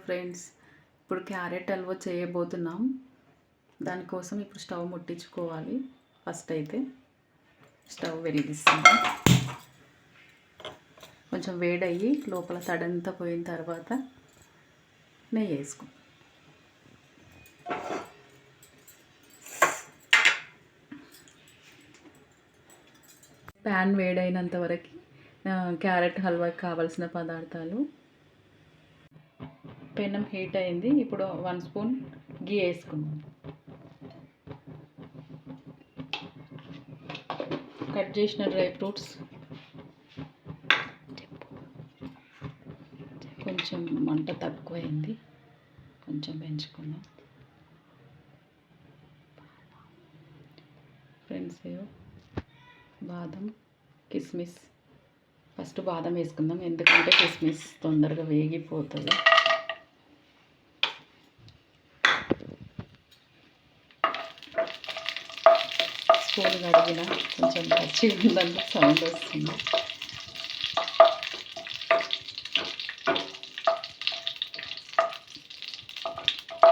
Friends, ఇప్పుడు carrot halwa చేయబోతున్నాం. దానికోసం ఇప్పుడు స్టవ్ ముట్టించుకోవాలి. ఫస్ట్ అయితే స్టవ్ వెలిగిస్తాము. కొంచెం వేడయ్యి లోపల తడంతా పోయిన తర్వాత నెయ్యి వేసుకుంటాం. ప్యాన్ వేడైనంత వరకు క్యారెట్ హల్వాకి కావాల్సిన పదార్థాలు. పెనం హీట్ అయింది. ఇప్పుడు 1 స్పూన్ గీ వేసుకుందాం. కట్ చేసిన డ్రై ఫ్రూట్స్, కొంచెం మంట తక్కువైంది, కొంచెం పెంచుకుందాం. ఫ్రెండ్స్, బాదం, కిస్మిస్. ఫస్ట్ బాదం వేసుకుందాం, ఎందుకంటే కిస్మిస్ తొందరగా వేగిపోతుంది. స్పూన్ కడిగిన కొంచెం పచ్చి ఉందని సౌండ్ వస్తుంది.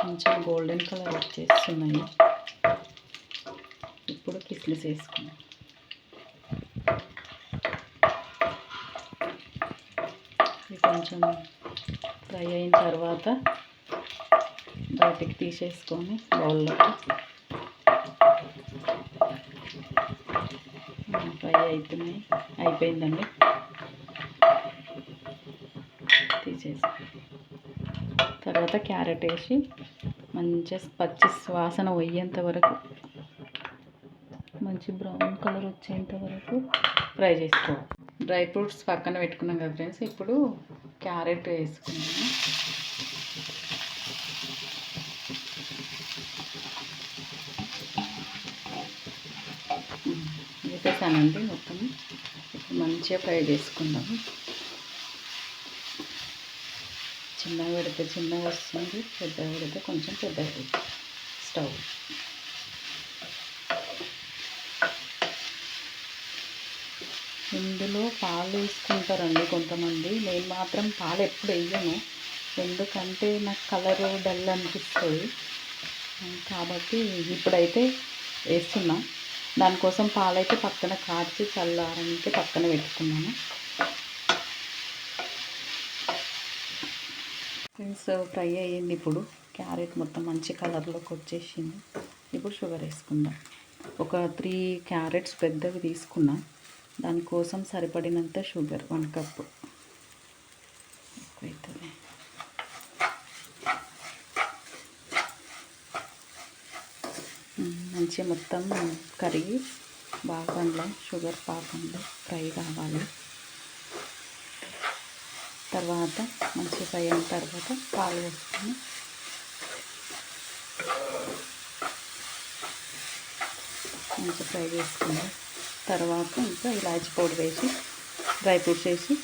కొంచెం గోల్డెన్ కలర్ వచ్చేస్తున్నాయి. ఇప్పుడు కిస్మిస్ వేసుకున్నాం. ఇది కొంచెం ఫ్రై అయిన తర్వాత బయటికి తీసేసుకొని బౌల్లోకి. ఫ్రై అయిపోయిందండి, తీసేసి తర్వాత క్యారెట్ వేసి మంచిగా పచ్చి వాసన పోయేంత వరకు, మంచి బ్రౌన్ కలర్ వచ్చేంత వరకు ఫ్రై చేసుకోవాలి. డ్రై ఫ్రూట్స్ పక్కన పెట్టుకున్నాం కదా ఫ్రెండ్స్, ఇప్పుడు క్యారెట్ వేసుకున్నాము. వేసేసానండి మొత్తం. ఇప్పుడు మంచిగా ఫ్రై చేసుకుందాము. చిన్నగా పెడితే చిన్నగా వస్తుంది, పెద్దగా పెడితే కొంచెం పెద్దగా అవుతుంది. స్టవ్ ఇందులో పాలు వేసుకుంటారండి కొంతమంది. నేను మాత్రం పాలు ఎప్పుడు వేయను, ఎందుకంటే నాకు కలరు డల్ అనిపిస్తుంది. కాబట్టి ఇప్పుడైతే వేస్తున్నా. దానికోసం పాలైతే పక్కన కాచి చల్లారనికి పక్కన పెట్టుకున్నాను. ఫ్రెండ్స్, ఫ్రై అయ్యింది. ఇప్పుడు క్యారెట్ మొత్తం మంచి కలర్లోకి వచ్చేసింది. ఇప్పుడు షుగర్ వేసుకుందాం. ఒక 3 క్యారెట్స్ పెద్దవి తీసుకున్నా. దానికోసం సరిపడినంత షుగర్ 1 కప్పు ఎక్కువైతుంది. మంచిగా మొత్తం కరిగి బాగా షుగర్ పాకంలో ఫ్రై కావాలి. తర్వాత మంచిగా ఫ్రై అయిన తర్వాత పాలు వేసుకొని మంచిగా ఫ్రై చేసుకుందాం. తర్వాత ఇంకా ఇలాచి పౌడర్ వేసి డ్రై ఫ్రూట్స్ వేసి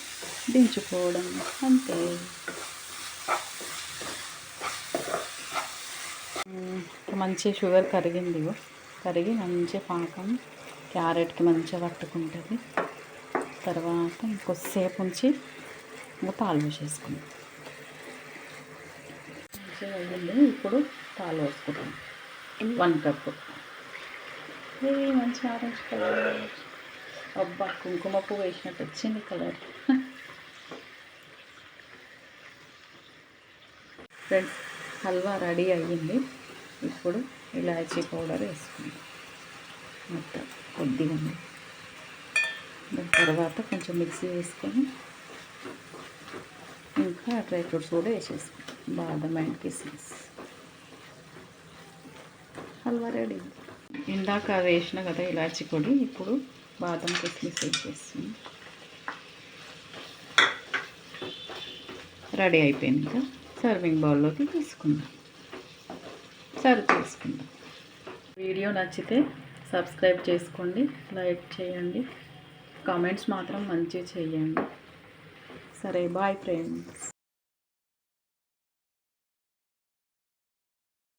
దించుకోవడం అంతే. మంచిగా షుగర్ కరిగింది. కరిగి మంచిగా పాకం క్యారెట్కి మంచిగా పట్టుకుంటుంది. తర్వాత ఇంకొద్దిసేపు ఉంచి ఇంకా పాలు వేసేసుకుందాం. మంచిగా అయ్యింది. ఇప్పుడు పాలు వేసుకుంటాం. 1 కప్పు. ఇది మంచి ఆరెంజ్ కలర్. అబ్బా, కుంకుమ పువ్వు వేసినట్టు వచ్చింది కలర్. ఫ్రెండ్స్, హల్వా రెడీ అయ్యింది. ఇప్పుడు ఇలాచీ పౌడర్ వేసుకుందాం మొత్తం కొద్దిగా. దాని తర్వాత కొంచెం మిక్సీ వేసుకొని ఇంకా డ్రై ఫ్రూట్స్ కూడా వేసేసుకుంటాం. బాదం అండ్ కిస్మిస్. హల్వా రెడీ. ఇందాక వేసిన కదా ఇలాచీ పొడి, ఇప్పుడు బాదం కిస్మిస్ వేసేస్తుంది. రెడీ అయిపోయింది. ఇంకా సర్వింగ్ బౌల్లోకి తీసుకుందాం. సర్వ్ చేసుకుందాం. వీడియో నచ్చితే సబ్స్క్రైబ్ చేసుకోండి, లైక్ చేయండి, కామెంట్స్ మాత్రం మంచిగా చేయండి. సరే, బాయ్ ఫ్రెండ్స్.